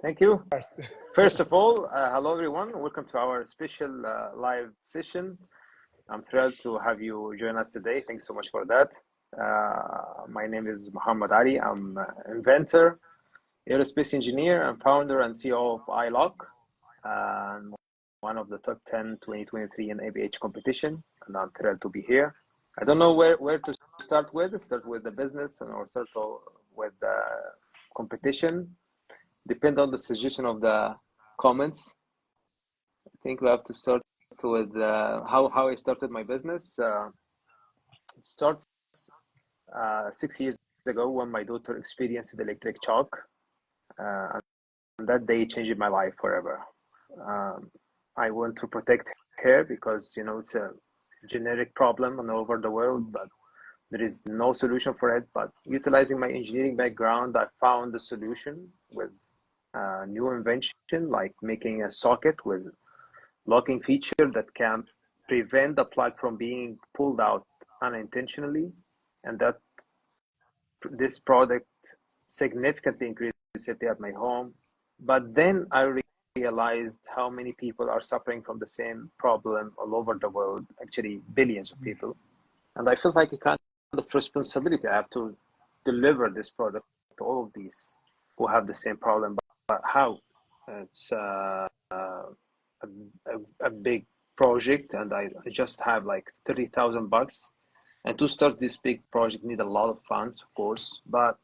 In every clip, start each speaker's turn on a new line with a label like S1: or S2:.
S1: Thank you. First of all, hello everyone. Welcome to our special live session. I'm thrilled to have you join us today. Thanks so much for that. My name is Mohamed Ali. I'm an inventor, aerospace engineer, and founder and CEO of Powerlock, and one of the top 10 2023 in ABH competition. And I'm thrilled to be here. I don't know where to start with. Start with the business or start with the competition. Depend on the suggestion of the comments. I think we have to start with how I started my business. It starts 6 years ago when my daughter experienced the electric shock. And that day changed my life forever. I want to protect her because, you know, it's a generic problem all over the world, but there is no solution for it. But utilizing my engineering background, I found the solution with a new invention, like making a socket with locking feature that can prevent the plug from being pulled out unintentionally. And that this product significantly increased safety at my home. But then I realized how many people are suffering from the same problem all over the world, actually billions of people. And I felt like a kind of responsibility. I have to deliver this product to all of these who have the same problem. But how? It's a big project, and I just have like $30,000. And to start this big project, need a lot of funds, of course. But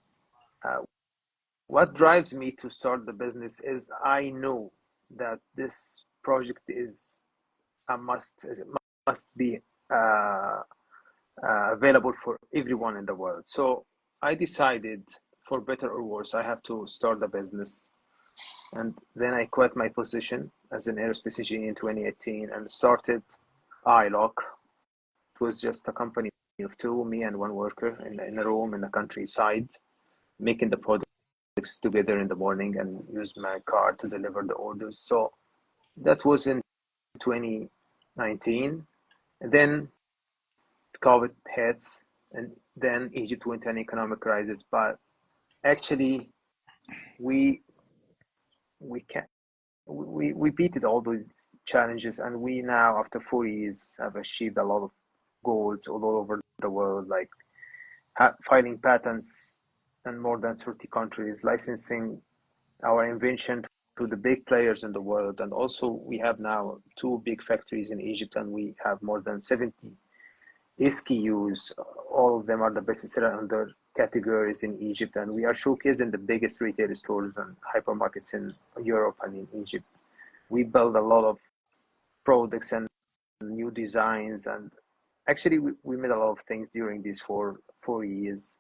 S1: what drives me to start the business is I know that this project is a must be available for everyone in the world. So I decided, for better or worse, I have to start the business. And then I quit my position as an aerospace engineer in 2018 and started Powerlock. It was just a company of two, me and one worker in a room in the countryside, making the products together in the morning and use my car to deliver the orders. So that was in 2019. And then COVID hits, and then Egypt went an economic crisis. But actually, we beat all those challenges, and we now, after 4 years, have achieved a lot of goals all over the world, like filing patents in more than 30 countries, licensing our invention to the big players in the world. And also we have now 2 big factories in Egypt, and we have more than 70 SKUs. All of them are the best seller under categories in Egypt, and we are showcasing the biggest retail stores and hypermarkets in Europe and in Egypt. We build a lot of products and new designs, and actually we made a lot of things during these four years.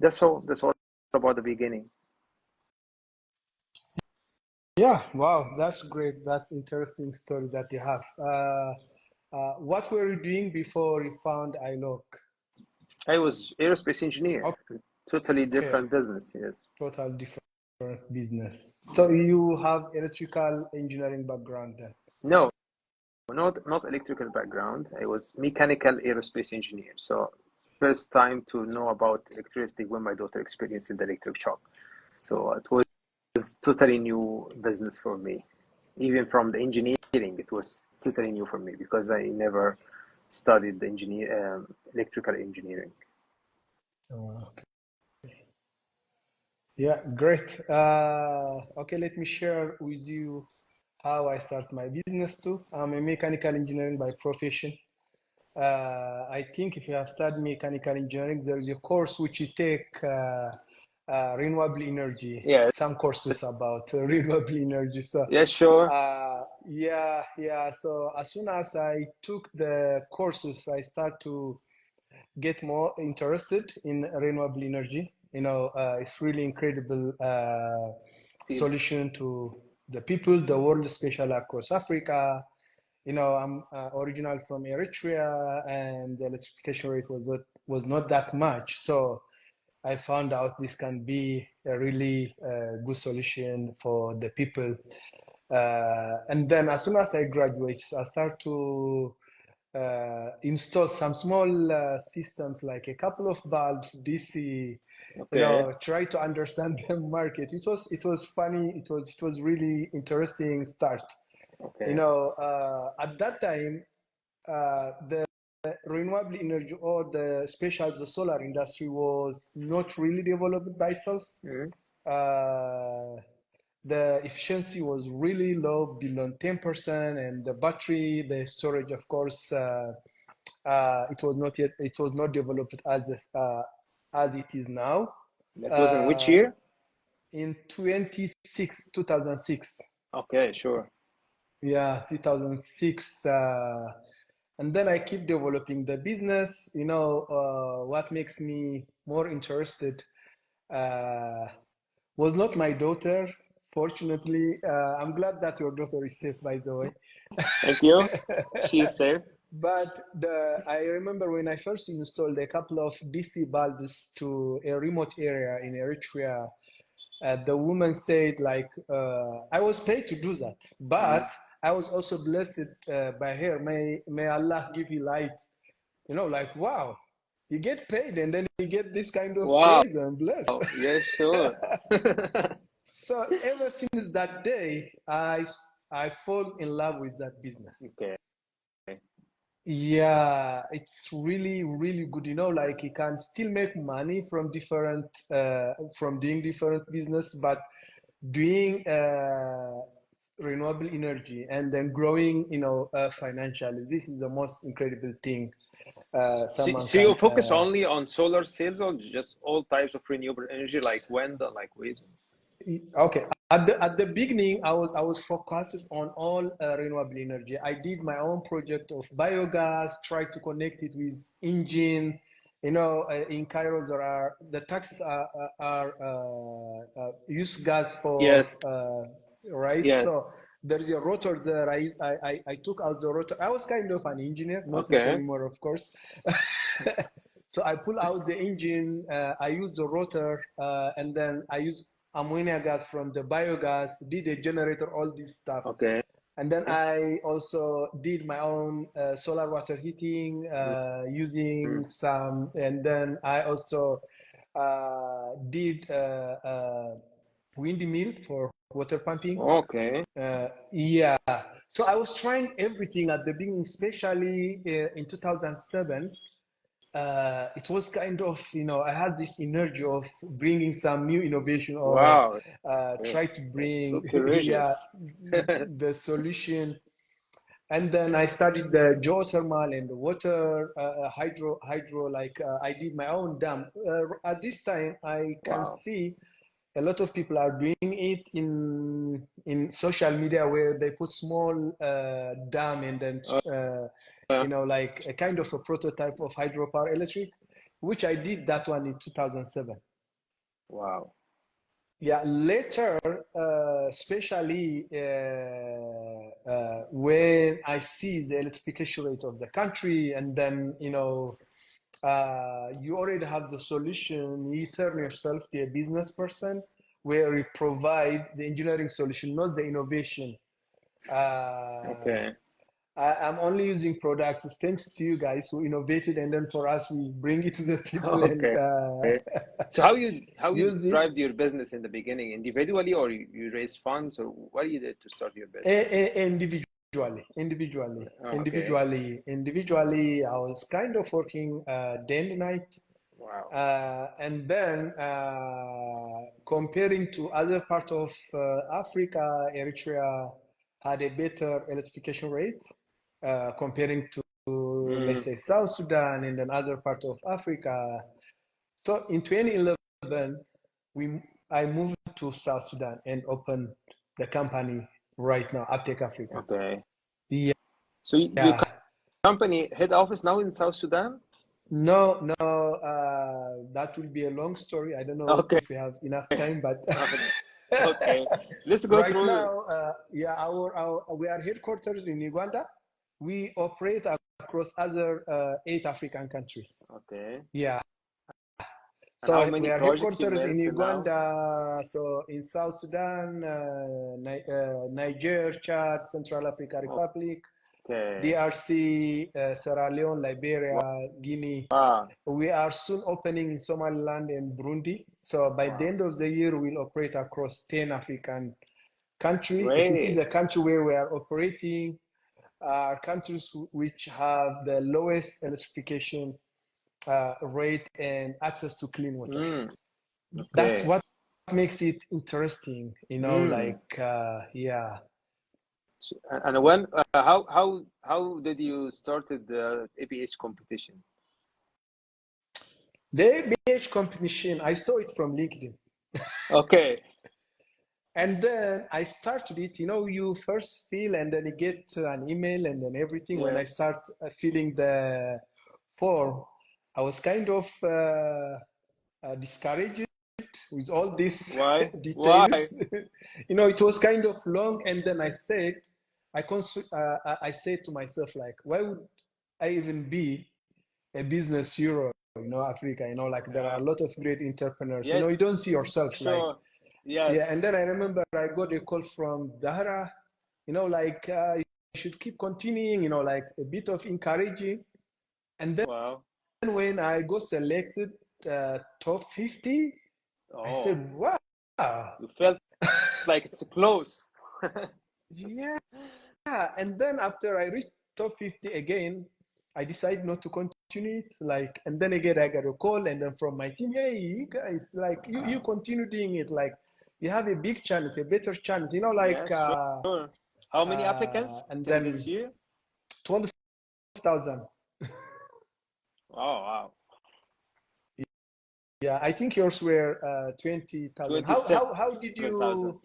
S1: That's all about the beginning.
S2: Yeah, wow, that's great. That's interesting story that you have. What were you doing before you found Powerlock?
S1: I was aerospace engineer. Okay. Totally different business, yes.
S2: Total different business. So you have electrical engineering background then?
S1: No, not electrical background. I was mechanical aerospace engineer. So first time to know about electricity when my daughter experienced the electric shock. So it was totally new business for me. Even from the engineering, it was totally new for me because I never studied the electrical engineering.
S2: Okay. Yeah, great. Okay, let me share with you how I start my business too. I'm a mechanical engineering by profession. I think if you have studied mechanical engineering, there is a course which you take renewable energy.
S1: Yeah,
S2: some courses about renewable energy. So
S1: yeah, sure.
S2: Yeah. So as soon as I took the courses, I start to get more interested in renewable energy. You know, it's really incredible solution to the people, the world, especially across Africa. You know, I'm original from Eritrea, and the electrification rate was not that much. So I found out this can be a really good solution for the people. And then as soon as I graduate, I start to install some small systems, like a couple of bulbs, DC,
S1: Okay.
S2: try to understand the market. It was funny. It was really interesting start.
S1: Okay.
S2: At that time, the renewable energy or the solar industry was not really developed by itself.
S1: Mhm.
S2: Uh, the efficiency was really low, below 10%, and the battery, the storage, of course, it was not developed as it is now.
S1: That was in which
S2: Uh,
S1: year?
S2: in 2006.
S1: Okay, sure.
S2: Yeah, 2006. And then I keep developing the business. What makes me more interested uh, was not my daughter. Fortunately, I'm glad that your daughter is safe, by the way.
S1: Thank you. She is safe.
S2: But I remember when I first installed a couple of DC bulbs to a remote area in Eritrea, the woman said, like, I was paid to do that, but I was also blessed by her. May Allah give you light. Like, wow, you get paid and then you get this kind of
S1: Wow.
S2: praise and bless.
S1: Yeah, sure.
S2: So ever since that day, I fall in love with that business.
S1: Okay.
S2: Yeah, it's really, really good. Like you can still make money from doing different business, but doing renewable energy and then growing, financially. This is the most incredible thing
S1: So,
S2: someone
S1: so you
S2: can.
S1: focus only on solar sales or just all types of renewable energy like wind and like waves?
S2: Okay. At the beginning, I was focused on all renewable energy. I did my own project of biogas, tried to connect it with engine. In Cairo, the taxis use gas for
S1: Yes,
S2: right.
S1: yes.
S2: So there is a rotor there. I took out the rotor. I was kind of an engineer, not
S1: Okay.
S2: anymore, of course. So I pull out the engine. I use the rotor, and then I use ammonia gas from the biogas, did a generator, all this stuff.
S1: Okay.
S2: And then I also did my own solar water heating using
S1: Mm.
S2: some, and then I also did windmill for water pumping.
S1: Okay.
S2: Yeah. So I was trying everything at the beginning, especially in 2007. It was kind of, I had this energy of bringing some new innovation or
S1: Wow.
S2: try to
S1: That's so
S2: bring, yeah,
S1: courageous.
S2: the solution. And then I studied the geothermal and the water, hydro. Like I did my own dam. At this time, I can
S1: Wow.
S2: see a lot of people are doing it in social media where they put small dam and then like a kind of a prototype of hydropower electric, which I did that one in 2007.
S1: Wow.
S2: Yeah, later, especially when I see the electrification rate of the country, and then you already have the solution. You turn yourself to a business person where you provide the engineering solution, not the innovation.
S1: Okay.
S2: I'm only using products thanks to you guys who innovated, and then for us we bring it to the people and
S1: Okay. So how you
S2: use it
S1: drive your business in the beginning, individually, or you raise funds, or what you did to start your business?
S2: individually. Individually,
S1: Oh, okay.
S2: individually, individually. I was kind of working day and night.
S1: Wow.
S2: And then comparing to other part of Africa, Eritrea had a better electrification rate comparing to, let's
S1: Mm.
S2: say, South Sudan and then other part of Africa. So in 2011, I moved to South Sudan and opened the company right now, Aptech Africa.
S1: Okay.
S2: Yeah.
S1: So your company head office now in South Sudan?
S2: No, no, that will be a long story. I don't know
S1: Okay.
S2: if we have enough time, but
S1: Okay. Let's go
S2: right
S1: through.
S2: now, yeah, we are headquartered in Uganda. We operate across other 8 African countries.
S1: Okay.
S2: Yeah.
S1: And how
S2: So we
S1: many
S2: are
S1: projects you
S2: headquartered
S1: made
S2: in
S1: till now?
S2: Uganda, so in South Sudan, Niger, Chad, Central Africa Republic,
S1: Okay.
S2: DRC, Sierra Leone, Liberia, Guinea.
S1: Wow.
S2: We are soon opening in Somaliland and Burundi. So by the
S1: Wow.
S2: end of the year, we'll operate across 10 African countries. You can see
S1: Great.
S2: the country where we are operating are countries which have the lowest electrification rate and access to clean water.
S1: Mm.
S2: That's
S1: Okay.
S2: what makes it interesting,
S1: Mm.
S2: yeah.
S1: And when how did you started the ABH competition?
S2: The ABH competition, I saw it from LinkedIn.
S1: Okay.
S2: And then I started it, you first feel and then you get an email and then everything. When
S1: Yeah.
S2: I start filling the form, I was kind of discouraged with all these
S1: Why? Why?
S2: details. It was kind of long. And then I said to myself, like, why would I even be a business hero, Africa, like there are
S1: Yeah.
S2: a lot of great entrepreneurs,
S1: Yes.
S2: you don't see yourself like,
S1: Sure. Yes.
S2: yeah. And then I remember I got a call from Dara, like, you should keep continuing, like a bit of encouraging. And then
S1: Wow.
S2: when I got selected top 50, I
S1: Oh,
S2: said, wow,
S1: you felt like it's close.
S2: yeah. And then after I reached top 50 again, I decided not to continue it. Like, and then again, I got a call, and then from my team, hey, you guys, like, you continue doing it. Like, you have a big chance, a better chance, like,
S1: Yes, sure. How many applicants
S2: and
S1: in this
S2: then
S1: year?
S2: 12,000.
S1: Oh, wow.
S2: Yeah, I think yours were 20,000. How did you
S1: 27,000.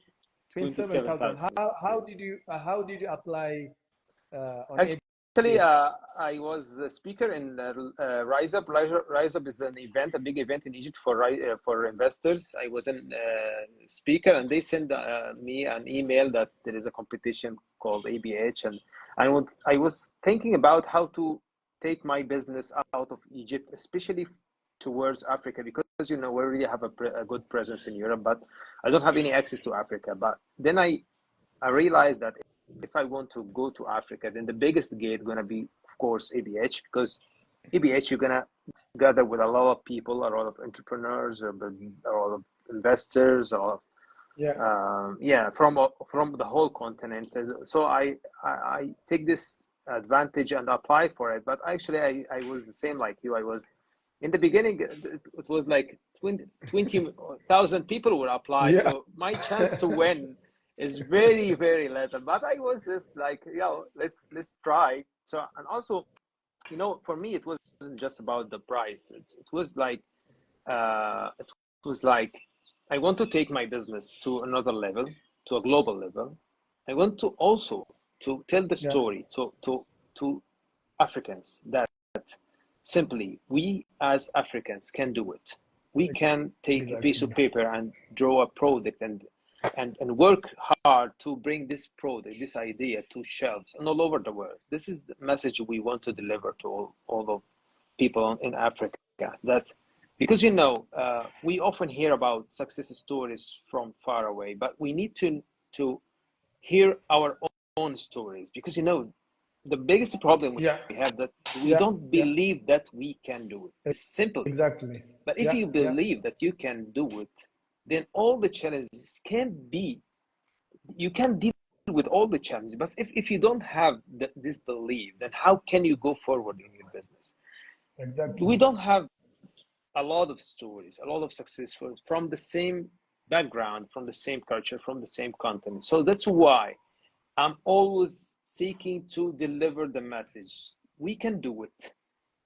S2: 27,000?
S1: 27,000.
S2: How did you apply on
S1: Actually,
S2: ABH?
S1: I was a speaker in Rise Up. Rise Up is an event, a big event in Egypt for investors. I was a speaker, and they sent me an email that there is a competition called ABH, and I was thinking about how to take my business out of Egypt, especially towards Africa, because we already have a good presence in Europe, but I don't have any access to Africa. But then I realized that if I want to go to Africa, then the biggest gate gonna be, of course, ABH, because ABH you're gonna gather with a lot of people, a lot of entrepreneurs, a lot of investors, a lot of
S2: Yeah.
S1: from the whole continent. So I take this advantage and apply for it. But actually, I was the same like you. I was in the beginning. It was like 20,000 people would apply.
S2: Yeah.
S1: So my chance to win is very very little. But I was just like, let's try. So, and also, for me it wasn't just about the price. It was like it was like I want to take my business to another level, to a global level. I want to also to tell the
S2: Yeah.
S1: story to Africans that simply we as Africans can do it. We can take a piece of
S2: Exactly.
S1: paper and draw a product and work hard to bring this product, this idea to shelves and all over the world. This is the message we want to deliver to all of people in Africa. That because we often hear about success stories from far away, but we need to hear our own stories, because the biggest problem
S2: Yeah.
S1: we have that we
S2: Yeah.
S1: don't
S2: Yeah.
S1: believe that we can do it. It's simply.
S2: Exactly.
S1: But if
S2: Yeah.
S1: you
S2: Yeah.
S1: believe that you can do it, then all the challenges you can deal with all the challenges. But if you don't have this belief, then how can you go forward in your business? We
S2: Exactly.
S1: don't have a lot of stories, a lot of successful from the same background, from the same culture, from the same continent. So that's why I'm always seeking to deliver the message. We can do it.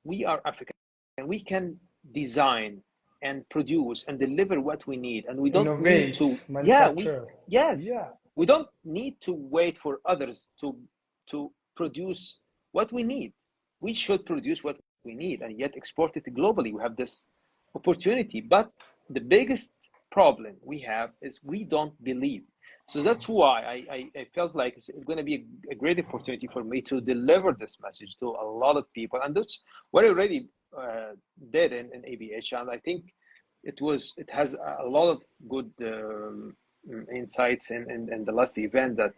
S1: We are African, and we can design and produce and deliver what we need. And we don't need
S2: Innovate,
S1: to,
S2: manufacture.
S1: yes,
S2: Yeah.
S1: we don't need to wait for others to produce what we need. We should produce what we need and yet export it globally. We have this opportunity. But the biggest problem we have is we don't believe. So that's why I felt like it's going to be a great opportunity for me to deliver this message to a lot of people. And that's what I already did in ABH. And I think it has a lot of good insights in the last event, that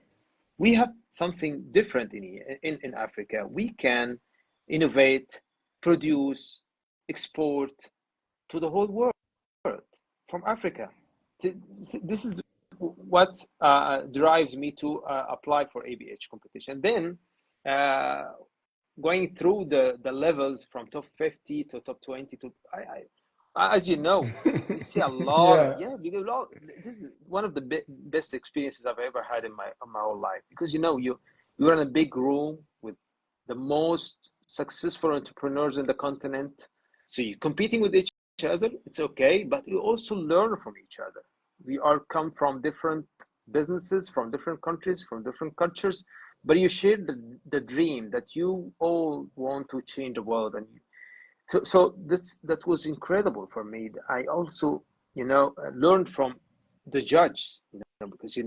S1: we have something different in Africa. We can innovate, produce, export to the whole world from Africa. This is what drives me to apply for ABH competition. Then going through the levels from top 50 to top 20 to as you know, you see a lot.
S2: Yeah.
S1: Because this is one of the best experiences I've ever had in my whole life, because you're in a big room with the most successful entrepreneurs in the continent. So you're competing with each other, it's okay, but you also learn from each other. We all come from different businesses, from different countries, from different cultures, but you share the dream that you all want to change the world. And so that was incredible for me. I also, learned from the judges, because,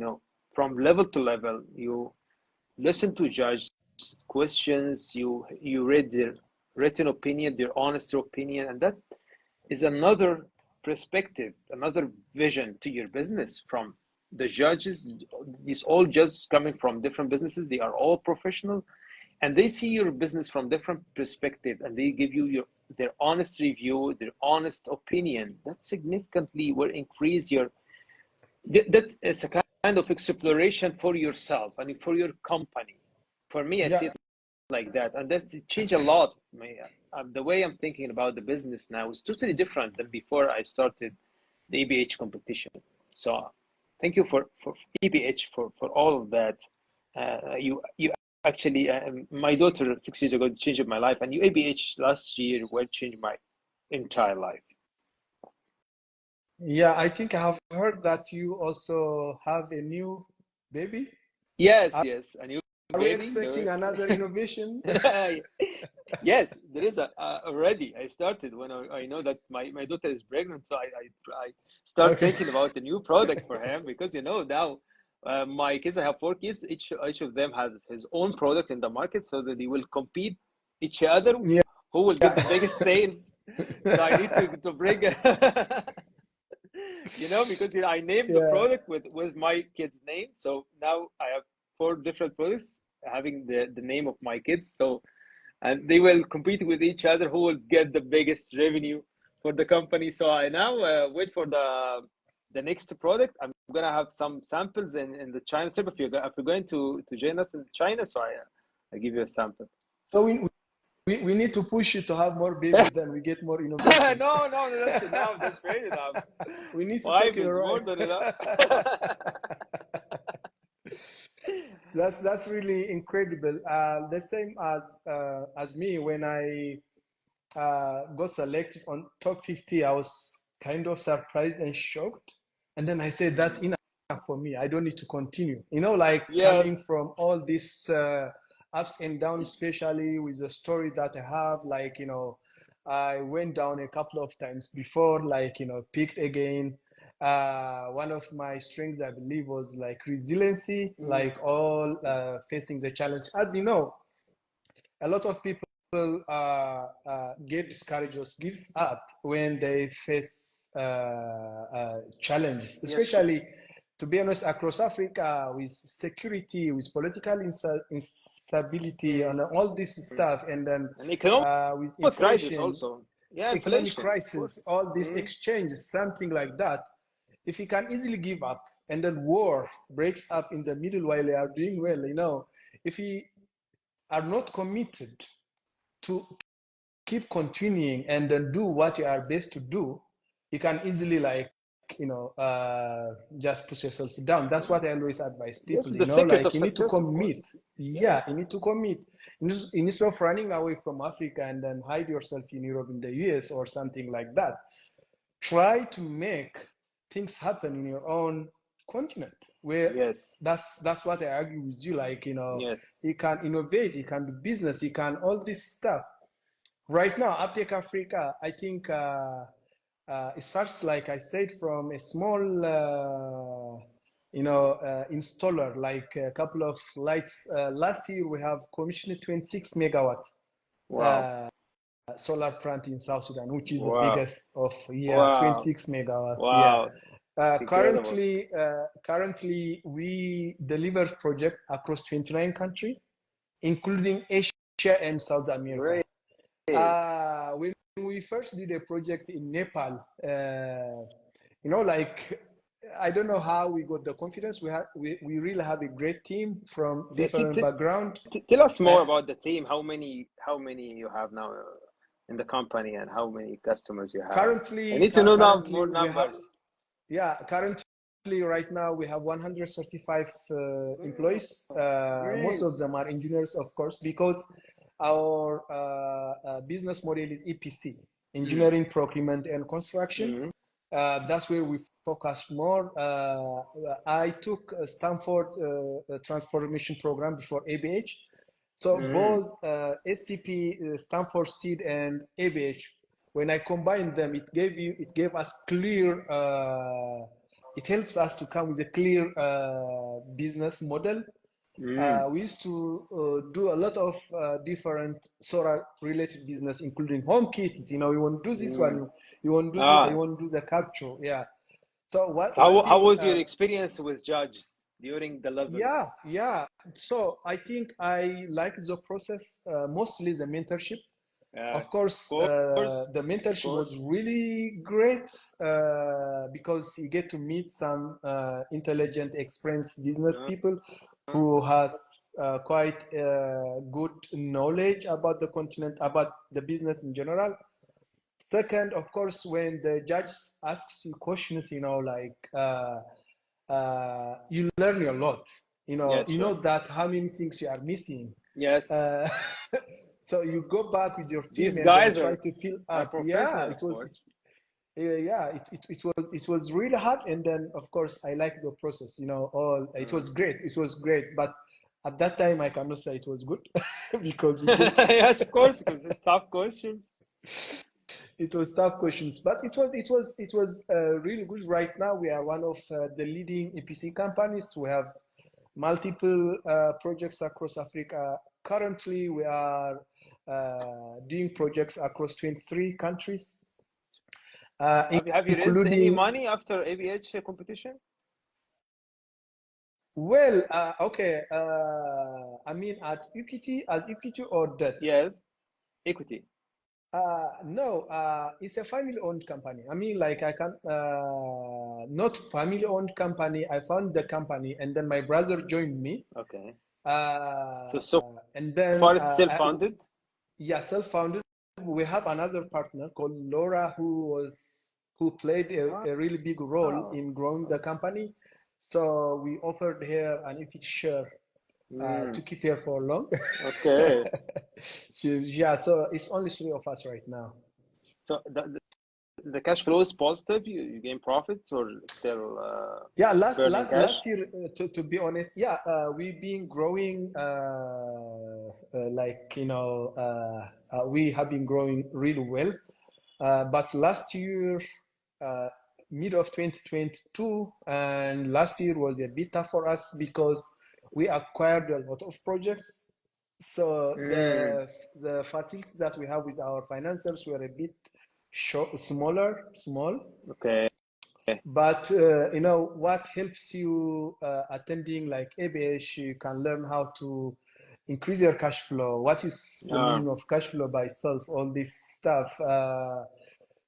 S1: from level to level, you listen to judge questions, you read their written opinion, their honest opinion, and that is another perspective, another vision to your business from the judges. These all judges coming from different businesses, they are all professional, and they see your business from different perspective, and they give you their honest review, their honest opinion. That significantly will increase that is a kind of exploration for yourself and for your company. For me, I see it like that, and that's changed a lot. The way I'm thinking about the business now is totally different than before I started the ABH competition. So thank you for ABH for all of that. You actually, my daughter 6 years ago changed my life, and ABH last year will change my entire life.
S2: Yeah, I think I have heard that you also have a new baby.
S1: Yes, a new
S2: Are
S1: baby.
S2: we expecting another innovation?
S1: Yes, there is already. I started when I know that my daughter is pregnant, so I start thinking about a new product for him, because now my kids, I have 4 kids, each of them has his own product in the market, so that they will compete each other.
S2: Yeah.
S1: Who will get the biggest sales? So I need to bring because I named the product with my kid's name, so now I have 4 different products having the name of my kids. So, and they will compete with each other who will get the biggest revenue for the company. So I now wait for the next product. I'm gonna have some samples in the China trip. If you're going to join us in China, so I give you a sample.
S2: So we need to push you to have more babies, then we get more innovation.
S1: No, that's enough. That's great enough.
S2: We need to
S1: 5
S2: take
S1: is
S2: it
S1: more
S2: right.
S1: than enough.
S2: That's really incredible. The same as me, when I got selected on top 50, I was kind of surprised and shocked. And then I said, that's enough for me. I don't need to continue. Coming from all this ups and downs, especially with the story that I have, I went down a couple of times before, picked again. One of my strengths, I believe, was resiliency, all facing the challenge. As you know, a lot of people get discouraged or gives up when they face challenges, especially, to be honest, across Africa, with security, with political instability, and all this stuff, and then with inflation,
S1: crisis also.
S2: Economic crisis, all these exchanges, something like that. If you can easily give up, and then war breaks up in the middle while you are doing well, if you are not committed to keep continuing and then do what you are best to do, you can easily just push yourself down. That's what I always advise people. You need to commit. You need to commit. Instead of running away from Africa and then hide yourself in Europe, in the US, or something like that, try to make things happen in your own continent, where that's what I argue with you. You can innovate, you can do business, you can all this stuff. Right now, Aptech Africa, I think it starts, like I said, from a small installer, like a couple of lights. Last year we have commissioned 26 megawatt solar plant in South Sudan, which is the biggest of 26 megawatts.
S1: Incredible.
S2: Currently, we deliver projects across 29 countries, including Asia and South America.
S1: Great.
S2: When we first did a project in Nepal, like I don't know how we got the confidence. We really have a great team from
S1: So
S2: different background.
S1: tell us more about the team. How many you have now in the company, and how many customers you have?
S2: Currently,
S1: I need to know now
S2: currently
S1: more
S2: we have,
S1: numbers.
S2: currently right now we have 135 employees.
S1: Great.
S2: Most of them are engineers, of course, because our business model is EPC, engineering, procurement, and construction. That's where we focus more. I took a Stanford transformation program before ABH. So both STP, Stanford Seed, and ABH, when I combined them, it gave us clear. It helps us to come with a clear business model. We used to do a lot of different solar related business, including home kits. You want to do this one, you want to do this one, you want to do the capture. Yeah. So
S1: how was your experience with judges during the levels?
S2: Yeah. So I think I like the process, mostly the mentorship. Of course, the mentorship was really great because you get to meet some intelligent, experienced business people who has quite good knowledge about the continent, about the business in general. Second, of course, when the judge asks you questions, you learn a lot. That how many things you are missing.
S1: Yes.
S2: So you go back with your team.
S1: These guys
S2: try to fill up. Yeah, it was really hard. And then, of course, I like the process. It was great. It was great. But at that time, I cannot say it was good because
S1: yes, of course, because it's tough questions.
S2: It was tough questions, but it was really good. Right now, we are one of the leading EPC companies. We have multiple projects across Africa. Currently, we are doing projects across 23 countries.
S1: Have you raised any money after ABH competition?
S2: Well, okay. I mean, at equity, as equity or debt?
S1: Yes, equity.
S2: No, it's a family-owned company. I mean, like I can not family-owned company. I found the company, and then my brother joined me.
S1: Okay.
S2: And then
S1: far it's self-founded.
S2: Yeah, self-founded. We have another partner called Laura who played a really big role in growing the company. So we offered her an equity share to keep her for long.
S1: Okay.
S2: So it's only three of us right now.
S1: So the cash flow is positive. You gain profits or still?
S2: Last year, to be honest, we've been growing. We have been growing really well. But last year, mid of 2022, and last year was a bit tough for us because we acquired a lot of projects. So the facilities that we have with our financiers were a bit small.
S1: Okay.
S2: But what helps you attending like ABH, you can learn how to increase your cash flow. What is the meaning of cash flow by itself? All this stuff.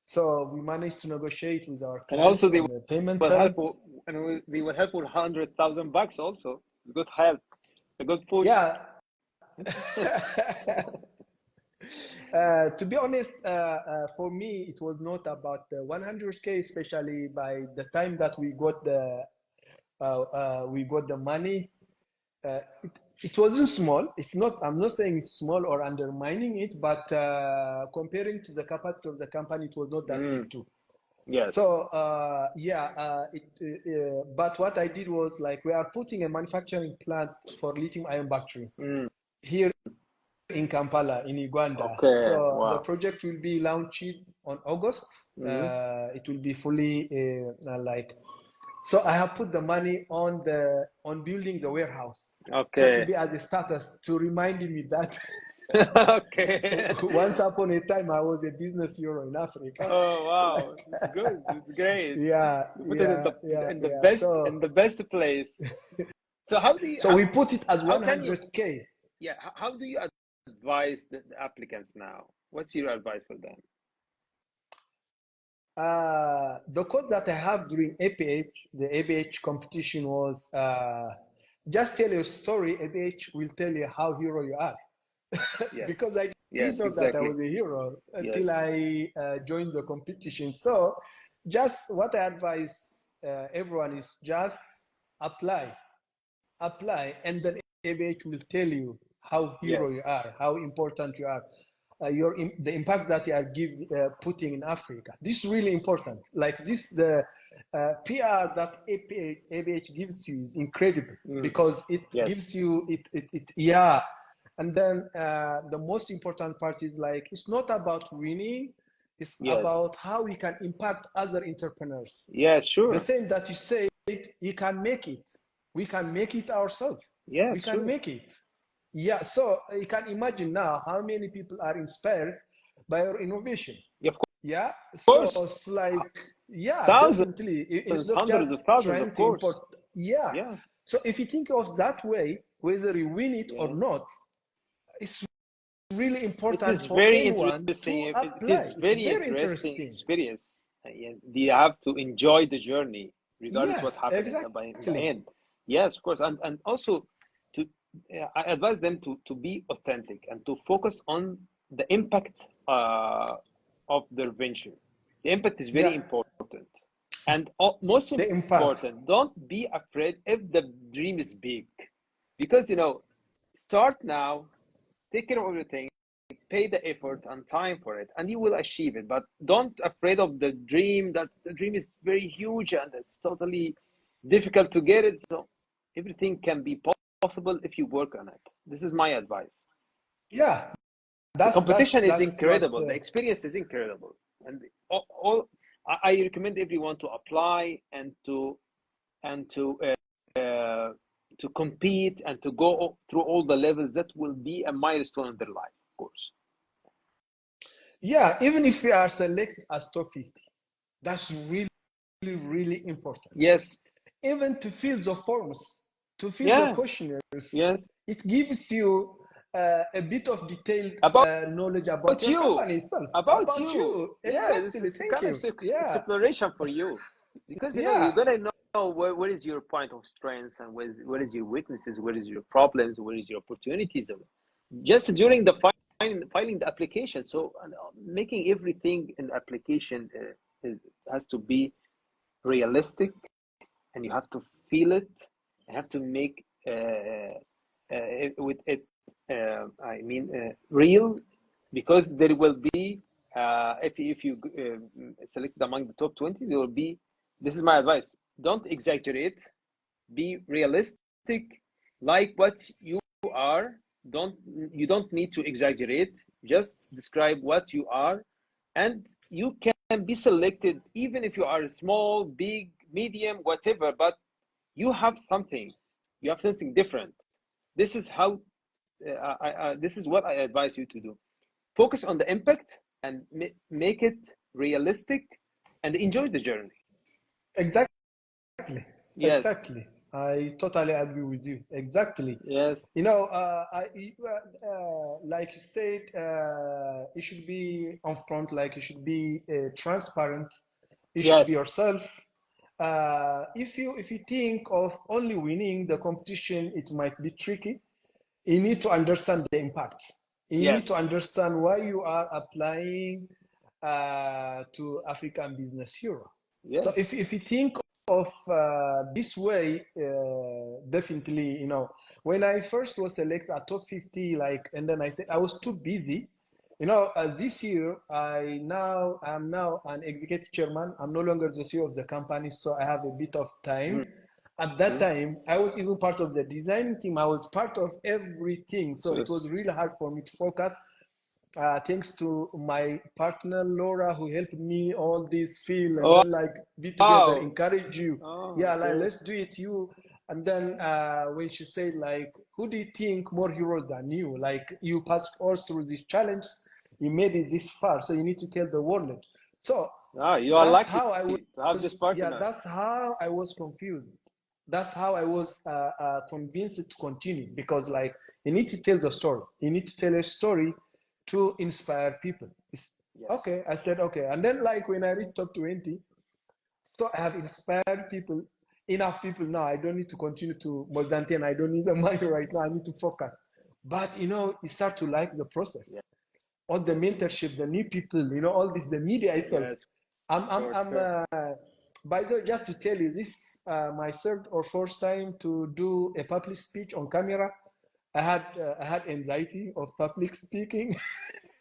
S2: So we managed to negotiate with our clients.
S1: And also
S2: the payment
S1: will help, and they will help with $100,000 also. Good help, a good push.
S2: Yeah. To be honest, for me, it was not about the 100K, especially by the time that we got the money. It wasn't small. It's not. I'm not saying it's small or undermining it, but comparing to the capital of the company, it was not that big too.
S1: Yes.
S2: So but what I did was like we are putting a manufacturing plant for lithium-ion battery here in Kampala, in Uganda.
S1: Okay.
S2: So the project will be launched on August. It will be fully So I have put the money on building the warehouse.
S1: Okay.
S2: So to be as a status to remind me that
S1: Okay.
S2: Once upon a time, I was a business hero in Africa.
S1: Oh wow,
S2: Like,
S1: it's good. It's great.
S2: yeah,
S1: You put it in
S2: yeah, yeah, yeah.
S1: the best place. So how do you
S2: So we put it as
S1: how can you
S2: 100K.
S1: yeah how do you advise the applicants now? What's your advice for them?
S2: The code that I have during APH, the ABH competition was just tell your story. ABH will tell you how hero you are.
S1: Yes,
S2: Because I didn't
S1: yes,
S2: know that I
S1: exactly.
S2: was a hero until
S1: Yes,
S2: I joined the competition. So, just what I advise everyone is just apply, apply, and then ABH will tell you how hero
S1: yes,
S2: you are, how important you are, the impact that you are putting in Africa. This is really important. Like this, the PR that ABH gives you is incredible
S1: mm,
S2: because it
S1: yes,
S2: gives you yeah. And then the most important part is like it's not about winning; it's
S1: yes,
S2: about how we can impact other entrepreneurs.
S1: yes,
S2: The
S1: sure.
S2: same that you said, you can make it. We can make it ourselves. We
S1: Yes,
S2: can
S1: sure.
S2: make it. Yeah, so you can imagine now how many people are inspired by your innovation.
S1: Yeah, of
S2: Yeah, so
S1: course.
S2: it's like, yeah,
S1: Thousands,
S2: definitely. It's not just
S1: hundreds of thousands,
S2: trying
S1: of
S2: to import.
S1: course.
S2: Yeah.
S1: Yeah,
S2: So if you think of that way, whether you win it or
S1: yeah.
S2: not, it's really
S1: It
S2: important
S1: is
S2: for
S1: very
S2: anyone
S1: interesting.
S2: to
S1: It
S2: apply.
S1: is
S2: It's
S1: very
S2: very
S1: interesting
S2: interesting.
S1: experience. Yeah, you have to enjoy the journey, regardless what
S2: Yes,
S1: happened in the
S2: exactly.
S1: end. Yes, of course, and also to I advise them to be authentic and to focus on the impact of their venture. The impact is very
S2: Yeah,
S1: important, and most
S2: the impact.
S1: important, don't be afraid if the dream is big, because start now, take care of everything, pay the effort and time for it, and you will achieve it. But don't afraid of the dream, that the dream is very huge and it's totally difficult to get it. So everything can be possible if you work on it. This is my advice.
S2: Yeah,
S1: The
S2: that's that's
S1: competition is
S2: that's what.
S1: incredible, the experience is incredible, and all I recommend everyone to apply and and to uh, to compete and to go through all the levels. That will be a milestone in their life, of course.
S2: Yeah, even if we are selected as top 50, that's really, really important.
S1: Yes.
S2: Even to fill the forms, to fill the
S1: Yeah.
S2: questionnaires,
S1: Yes.
S2: it gives you a bit of detailed
S1: About
S2: knowledge about your
S1: you.
S2: company itself,
S1: About
S2: about
S1: you.
S2: you.
S1: Yeah, this
S2: Exactly.
S1: is
S2: Thank
S1: kind of
S2: you. Yeah,
S1: exploration for you, because you're
S2: yeah,
S1: gonna know where is your point of strength, and where is your weaknesses, where is your problems, where is your opportunities. Just during the filing the application. So making everything in the application has to be realistic, and you have to feel it. You have to make with it. Real, because there will be if you select among the top 20, there will be. This is my advice. Don't exaggerate. Be realistic, like what you are. You don't need to exaggerate. Just describe what you are, and you can be selected even if you are small, big, medium, whatever. But you have something. You have something different. This is how. This is what I advise you to do. Focus on the impact and make it realistic, and enjoy the journey.
S2: exactly,
S1: Yes.
S2: exactly. I totally agree with you. Exactly.
S1: Yes.
S2: You know, like you said, you should be on front, like you should be transparent. You should be
S1: Yes.
S2: yourself. If you think of only winning the competition, it might be tricky. You need to understand the impact. You need to
S1: Yes.
S2: understand why you are applying to African Business Hero. So
S1: Yes.
S2: if you think of this way, definitely, when I first was selected at top 50, like, and then I said I was too busy. This year I'm now an executive chairman. I'm no longer the CEO of the company, so I have a bit of time. At that
S1: Mhm.
S2: time, I was even part of the design team. I was part of everything, so it was
S1: Yes.
S2: really hard for me to focus. Thanks to my partner Laura, who helped me all this feel, and
S1: Oh,
S2: then like be together,
S1: wow.
S2: encourage you.
S1: Oh,
S2: Yeah, like
S1: okay.
S2: let's do it, you. And then when she said like who do you think more heroes than you? Like you passed all through these challenges, you made it this far, so you need to tell the world. So
S1: Ah, you are
S2: that's
S1: lucky
S2: how I
S1: to have this
S2: was, yeah,
S1: partner.
S2: that's how I was confused. That's how I was convinced to continue because, like, you need to tell the story. You need to tell a story to inspire people.
S1: Yes.
S2: Okay, I said okay, and then like when I reached top 20, so I have inspired people, enough people now. I don't need to continue to more than 10. I don't need the money right now. I need to focus. But you start to like the process,
S1: Yes.
S2: all the mentorship, the new people, all this, the media itself.
S1: Yes.
S2: I'm
S1: Sure.
S2: by the way, just to tell you, this my third or fourth time to do a public speech on camera. I had anxiety of public speaking.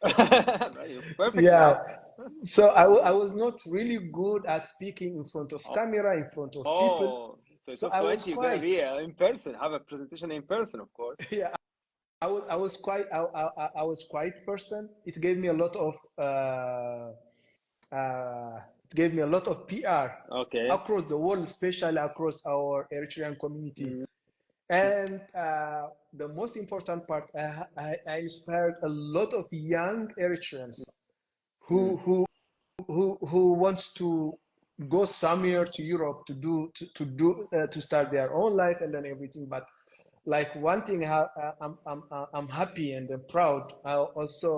S1: No, you perfect
S2: Yeah,
S1: now.
S2: so I was not really good at speaking in front of camera, in front of people.
S1: Oh, so
S2: So
S1: top
S2: I was
S1: 20, you're gonna
S2: quite,
S1: be in person, have a presentation in person, of course.
S2: yeah, I was quite person. It gave me a lot of it gave me a lot of PR
S1: Okay.
S2: across the world, especially across our Eritrean community.
S1: Mm.
S2: And the most important part, I inspired a lot of young Eritreans
S1: Mm.
S2: who who who wants to go somewhere to Europe to start their own life and then everything. But like one thing, I'm happy and proud. I also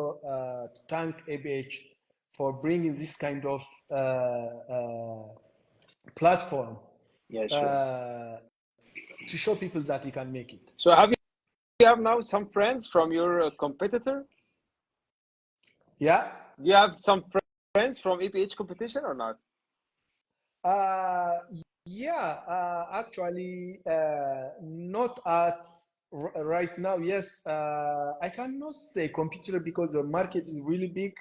S2: thank ABH for bringing this kind of platform
S1: Yeah, sure.
S2: uh, to show people that you can make it.
S1: So you have now some friends from your competitor?
S2: Yeah.
S1: Do you have some friends from ABH competition or not?
S2: Uh, yeah, actually, not at right now. Yes, I cannot say computer because the market is really big,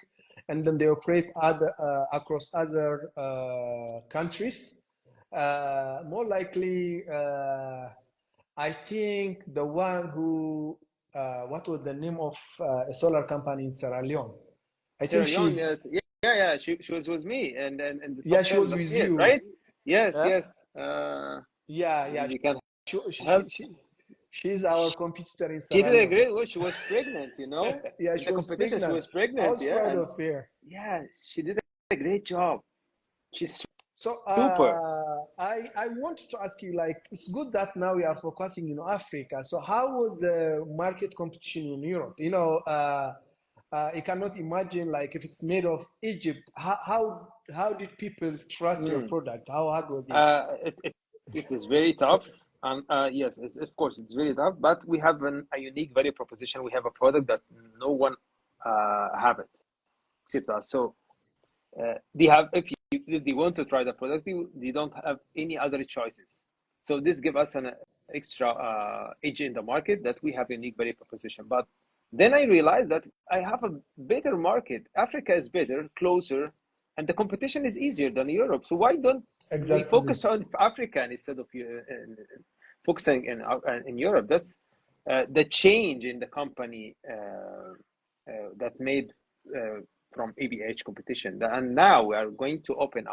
S2: and then they operate across other countries. More likely, I think the one who, what was the name of a solar company in Sierra Leone? I
S1: Sierra
S2: think
S1: Leone,
S2: she's,
S1: yes. Yeah. She was with me and in the
S2: yeah,
S1: top
S2: she
S1: 10
S2: was
S1: last
S2: with
S1: year,
S2: you.
S1: right? Yes,
S2: Yeah,
S1: yes.
S2: yeah, yeah.
S1: We can
S2: She, she,
S1: help.
S2: she, she, she's our competitor in
S1: She
S2: Sierra
S1: did a
S2: Leone.
S1: great work. She was pregnant,
S2: Yeah,
S1: in
S2: she
S1: the
S2: was
S1: competition. She
S2: pregnant.
S1: was
S2: I
S1: pregnant,
S2: was
S1: yeah,
S2: proud
S1: and
S2: of her.
S1: yeah, she did a great job. She's
S2: So
S1: super.
S2: I wanted to ask you, like, it's good that now we are focusing in Africa. So how was the market competition in Europe? You cannot imagine like if it's made of Egypt. How did people trust your
S1: Mm.
S2: product? How hard was it?
S1: It is very tough, and yes, of course, it's very tough. But we have a unique value proposition. We have a product that no one have it except us. So they have if they want to try the product, they don't have any other choices. So this gives us an extra edge in the market that we have a unique value proposition. But then I realized that I have a better market. Africa is better, closer, and the competition is easier than Europe. So why don't we
S2: Exactly.
S1: focus on Africa instead of focusing in Europe? That's the change in the company that made from ABH competition. And now we are going to open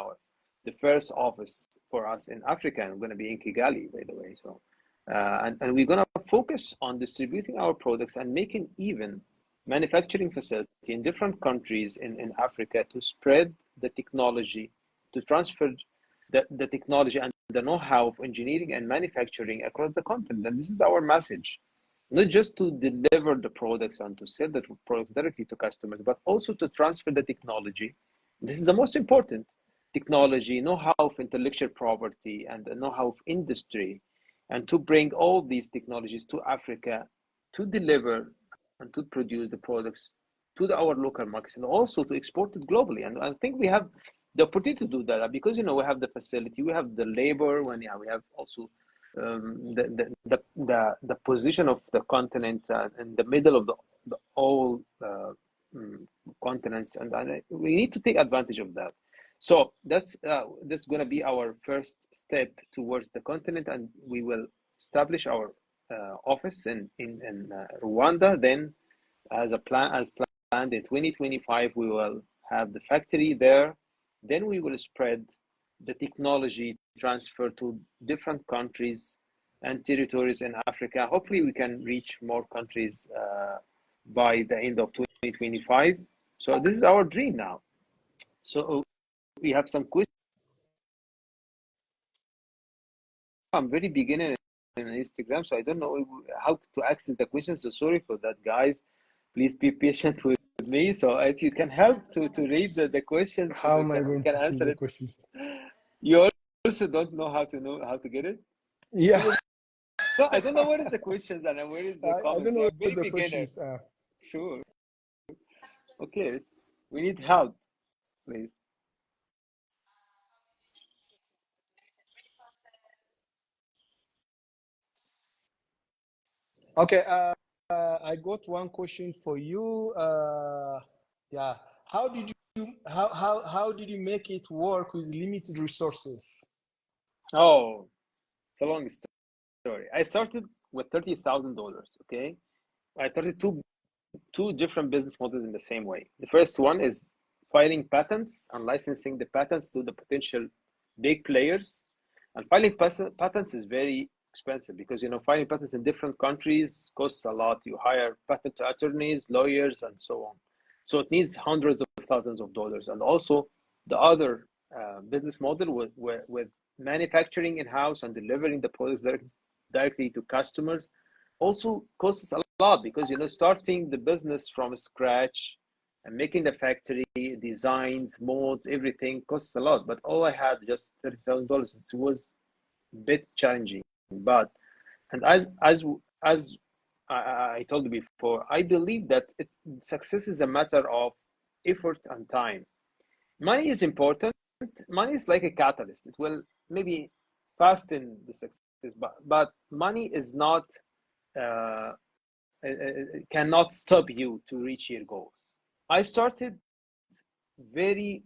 S1: the first office for us in Africa, and we're going to be in Kigali, by the way. So, and we're going to focus on distributing our products and making even manufacturing facility in different countries in Africa to spread the technology, to transfer the technology and the know-how of engineering and manufacturing across the continent. And this is our message, not just to deliver the products and to sell the products directly to customers, but also to transfer the technology. This is the most important technology, know-how of intellectual property and the know-how of industry, and to bring all these technologies to Africa to deliver and to produce the products to our local markets and also to export it globally. And I think we have the opportunity to do that because we have the facility, we have the labor, we have also the position of the continent in the middle of the all continents, and we need to take advantage of that. So that's going to be our first step towards the continent, and we will establish our office in Rwanda. Then, as planned in 2025, we will have the factory there. Then we will spread the technology transfer to different countries and territories in Africa. Hopefully, we can reach more countries by the end of 2025. So this is our dream now. So we have some questions. I'm very beginner in Instagram, so I don't know how to access the questions. So sorry for that, guys. Please be patient with me. So if you can help to read the questions so
S2: How
S1: that
S2: am I
S1: we
S2: going
S1: can
S2: to see
S1: answer
S2: the
S1: it.
S2: questions?
S1: You also don't know how to get it?
S2: Yeah.
S1: So I don't know what is the questions and where is the
S2: I
S1: comments.
S2: don't
S1: So
S2: know
S1: I'm
S2: what
S1: very
S2: the
S1: beginner.
S2: questions are.
S1: Sure. Okay. We need help, please.
S2: Okay, I got one question for you. Yeah, how did how did you make it work with limited resources?
S1: Oh, it's a long story. I started with $30,000. Okay. I started two different business models in the same way. The first one is filing patents and licensing the patents to the potential big players. And filing patents is very expensive because filing patents in different countries costs a lot. You hire patent attorneys, lawyers, and so on. So it needs hundreds of thousands of dollars. And also the other business model with manufacturing in-house and delivering the products directly to customers also costs a lot because starting the business from scratch and making the factory designs, molds, everything costs a lot. But all I had just $30,000. It was a bit challenging, but and as I told you before, I believe that success is a matter of effort and time. Money is important. Money is like a catalyst. It will maybe fasten the success, but money is not uh, cannot stop you to reach your goals. I started very,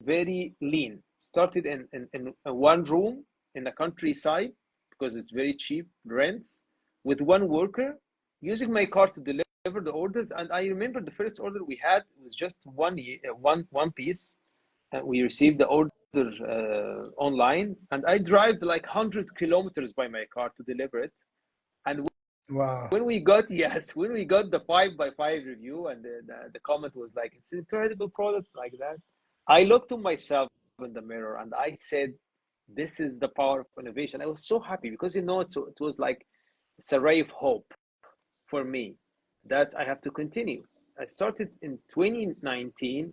S1: very lean. Started in one room in the countryside because it's very cheap rents with one worker, using my car to deliver the orders. And I remember the first order we had was just one piece. And we received the order online, and I drove like 100 kilometers by my car to deliver it. And
S2: Wow.
S1: when we got the 5 by 5 review, and the comment was like, it's an incredible product, like that, I looked to myself in the mirror and I said, this is the power of innovation. I was so happy because it was like it's a ray of hope for me that I have to continue. I started in 2019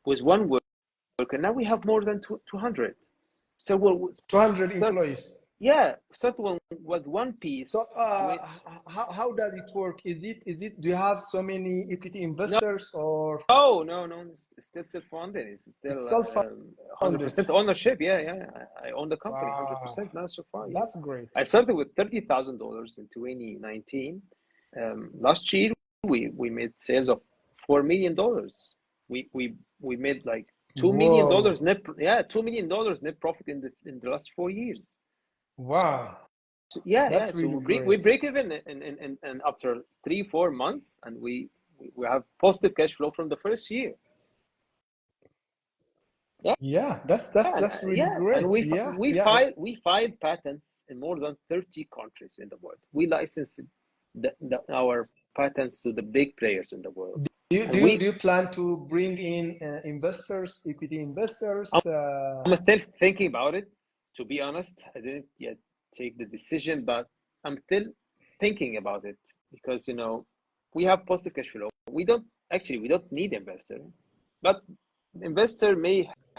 S1: with one worker. Now we have more than 200. So
S2: 200
S1: that's,
S2: employees.
S1: yeah, start with one
S2: So
S1: piece.
S2: how does it work? Is it do you have so many equity
S1: No,
S2: investors or
S1: no. It's still self-funded. It's still
S2: it's
S1: 100%
S2: self-funded?
S1: ownership. Yeah, yeah. I own the company
S2: Wow,
S1: 100% now so far. Yeah,
S2: that's great.
S1: I started with $30,000 in 2019. Last year we made sales of $4 million. We made like $2 million
S2: Whoa,
S1: net. Yeah, $2 million net profit in the last 4 years.
S2: wow,
S1: So yeah.
S2: that's
S1: So
S2: really
S1: we
S2: great.
S1: break even in after 3-4 months, and we have positive cash flow from the first year. Yeah,
S2: Yeah, that's really
S1: and
S2: great. Yeah, yeah.
S1: we filed patents in more than 30 countries in the world. We licensed our patents to the big players in the world,
S2: Do you,
S1: and
S2: do you do you plan to bring in investors, equity investors?
S1: I'm still thinking about it. To be honest, I didn't yet take the decision, but I'm still thinking about it because we have positive cash flow. We don't need investor, but investor may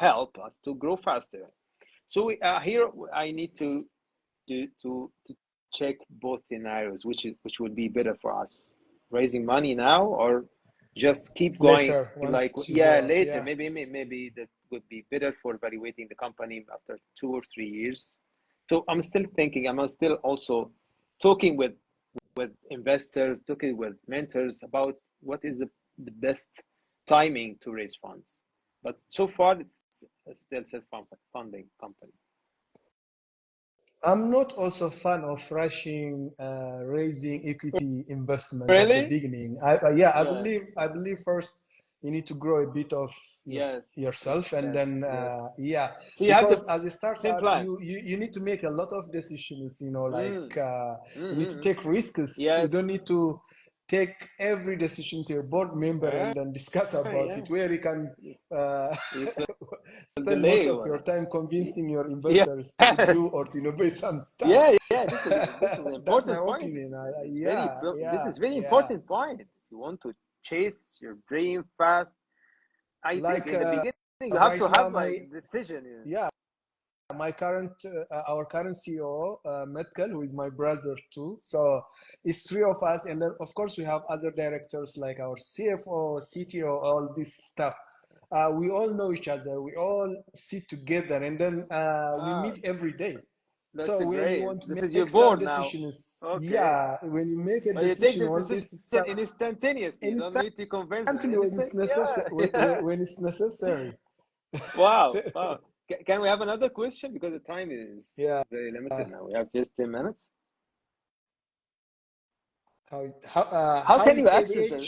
S1: help us to grow faster. So here I need to check both scenarios, which would be better for us, raising money now or just keep going
S2: Later, once
S1: like,
S2: you
S1: yeah,
S2: grow up.
S1: later.
S2: Yeah.
S1: Maybe that would be better for evaluating the company after 2 or 3 years. So I'm still thinking. I'm still also talking with investors, talking with mentors about what is the best timing to raise funds. But so far, it's still self-funding company.
S2: I'm not also a fan of rushing raising equity investment at the
S1: Really?
S2: beginning. Yeah,
S1: Yeah.
S2: I believe first you need to grow a bit of yourself, and then
S1: So you have
S2: because
S1: the
S2: as a
S1: same
S2: startup,
S1: plan.
S2: you need to make a lot of decisions. You know, like you need to
S1: Mm.
S2: take risks. You
S1: Yes.
S2: don't need to take every decision to your board member and then discuss about it, where you can
S1: You can
S2: spend most
S1: delay
S2: of
S1: one.
S2: your time convincing your
S1: Yeah.
S2: investors to do or to innovate some stuff.
S1: This is an
S2: That's my
S1: important point.
S2: opinion.
S1: This is very important point. If you want to chase your dream fast, I think
S2: Like
S1: in the beginning you have
S2: right
S1: to
S2: now,
S1: have like decision.
S2: my current our current CEO, Metkel, who is my brother too. So it's three of us, and then of course we have other directors like our CFO, CTO, all this stuff. We all know each other. We all sit together, and then we meet every day.
S1: That's
S2: So when you
S1: great.
S2: want to
S1: This is
S2: make
S1: your
S2: some
S1: board now.
S2: decisions,
S1: Okay.
S2: when you make a
S1: But you take
S2: decision,
S1: the
S2: all this
S1: decision
S2: stuff
S1: instantaneously. You don't need to convince them.
S2: instantly when it's necessary. When it's necessary.
S1: Wow. Can we have another question, because the time is
S2: Yeah.
S1: very limited now. We have just 10 minutes. How can you access this?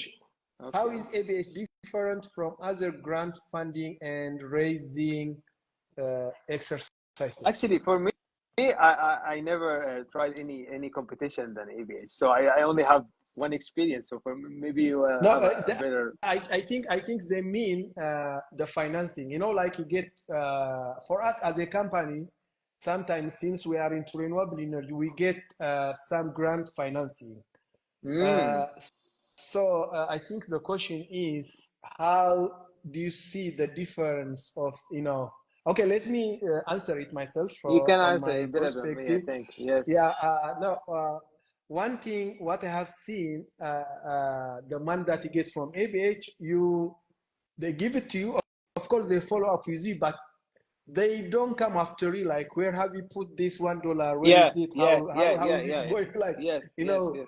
S2: How is ABH different from other grant funding and raising exercises?
S1: Actually, for me, I never tried any competition than ABH, so I only have one experience. So for maybe you have a better.
S2: I think they mean the financing. You know, like you get for us as a company. Sometimes, since we are into renewable energy, we get some grant financing. So I think the question is, how do you see the difference of, okay, let me answer it myself
S1: You can
S2: on
S1: answer
S2: my
S1: it better than me, I think. Yes.
S2: One thing, what I have seen, the money that you get from ABH, they give it to you. Of course, they follow up with you, but they don't come after you, like, where have you put this $1? Where is it? How is it going? Like,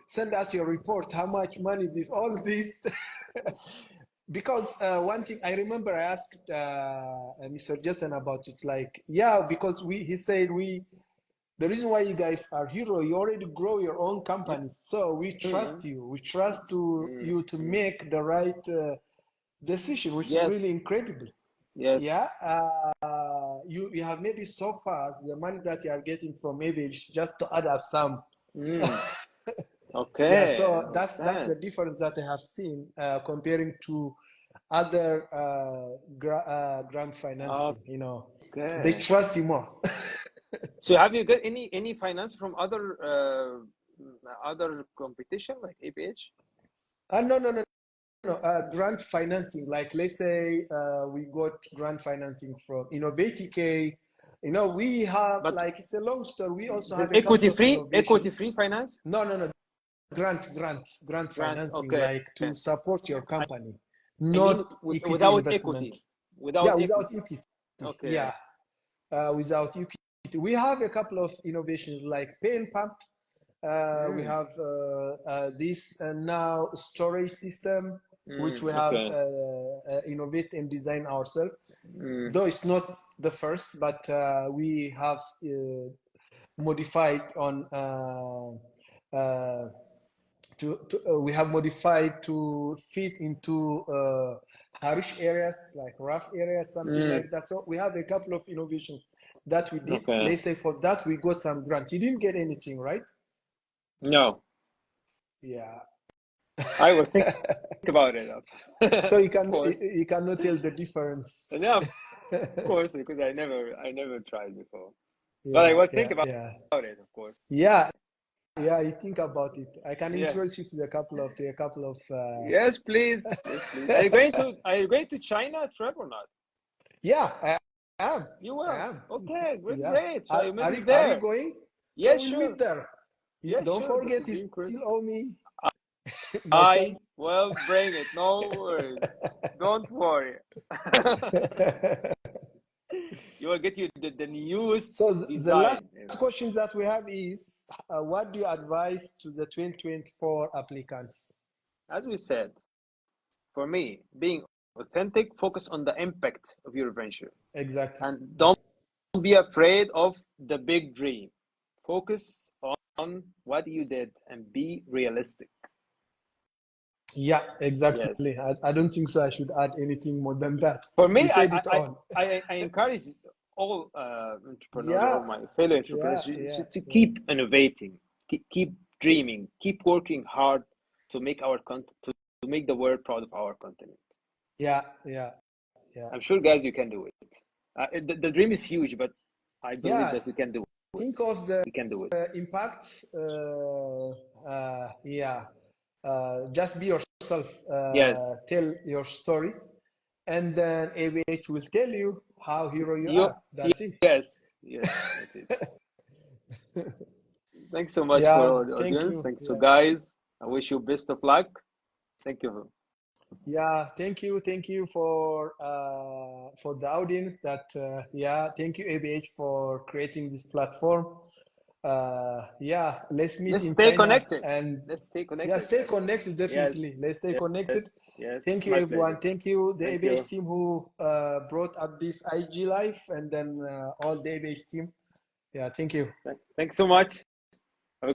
S2: send us your report. How much money this, all this. Because one thing I remember, I asked Mr. Jason about it. Like, because he said the reason why you guys are hero, you already grow your own companies, so we trust you. We trust you to make the right decision, which is really incredible.
S1: Yes.
S2: You have made it so far. The money that you are getting from maybe just to add up some.
S1: Okay.
S2: So that's the difference that I have seen comparing to other grant financing. They trust you more.
S1: So have you got any finance from other competition like ABH?
S2: No. Grant financing, like, let's say we got grant financing from Innovatic. We have, like, it's a long story. We also have
S1: equity free finance.
S2: No. Grant financing,
S1: okay.
S2: like, to support your company, not
S1: without
S2: investment.
S1: equity. Without
S2: equity.
S1: Okay.
S2: Without equity. We have a couple of innovations like pay and pump. We have this now storage system, which we have innovate and design ourselves. Though it's not the first, but we have modified on we have modified to fit into harsh areas, like rough areas, something like that. So we have a couple of innovations that we did. Let's say for that we got some grant. You didn't get anything, right?
S1: No.
S2: Yeah.
S1: I will think about it.
S2: So you cannot tell the difference.
S1: Yeah, of course, because I never tried before. But I will think about it, of course.
S2: Yeah, you think about it. I can introduce you to a couple of.
S1: Yes, please. Yes, please. Are you going to China trip or not?
S2: Yeah, I am.
S1: You will.
S2: I am.
S1: Okay, great. So
S2: are you going?
S1: Yes,
S2: so
S1: sure.
S2: We'll meet there.
S1: Yeah,
S2: don't forget, you still owe me.
S1: I will bring it. No worries. Don't worry. You will get the newest.
S2: So
S1: design.
S2: The last question that we have is, what do you advise to the 2024 applicants?
S1: As we said, for me, being authentic, focus on the impact of your venture.
S2: Exactly.
S1: And don't be afraid of the big dream. Focus on what you did and be realistic.
S2: Yeah,
S1: Yes.
S2: exactly. I don't think so. I should add anything more than that.
S1: For
S2: You
S1: me,
S2: said it all.
S1: I encourage all entrepreneurs,
S2: Yeah,
S1: all my fellow
S2: yeah,
S1: entrepreneurs
S2: yeah,
S1: to
S2: yeah,
S1: keep innovating, keep dreaming, keep working hard to make our content, to make the world proud of our content.
S2: yeah, yeah, yeah.
S1: I'm sure, guys, you can do it. The dream is huge, but I believe
S2: Yeah,
S1: that we can do it.
S2: think of the
S1: We can do it.
S2: impact. Yeah, just be yourself.
S1: Yes.
S2: Tell your story, and then ABH will tell you how hero you
S1: You.
S2: are. That's it.
S1: Yes. Yes. That's it. Thanks so much for
S2: Yeah,
S1: our
S2: thank
S1: audience.
S2: you.
S1: Thanks, so
S2: Yeah.
S1: guys. I wish you best of luck. Thank you.
S2: Yeah, thank you for the audience. That yeah, thank you ABH for creating this platform. Yeah, let's meet
S1: Let's
S2: in
S1: stay
S2: China
S1: connected.
S2: and
S1: Let's stay
S2: yeah,
S1: connected,
S2: stay
S1: guys.
S2: connected.
S1: Yes.
S2: Definitely, let's stay
S1: Yes.
S2: connected.
S1: Yes.
S2: Thank
S1: It's
S2: you,
S1: my
S2: everyone.
S1: pleasure.
S2: Thank you, the
S1: Thank
S2: ABH
S1: you.
S2: team who brought up this IG live, and then all the ABH team. Yeah, thank you.
S1: Thanks so much.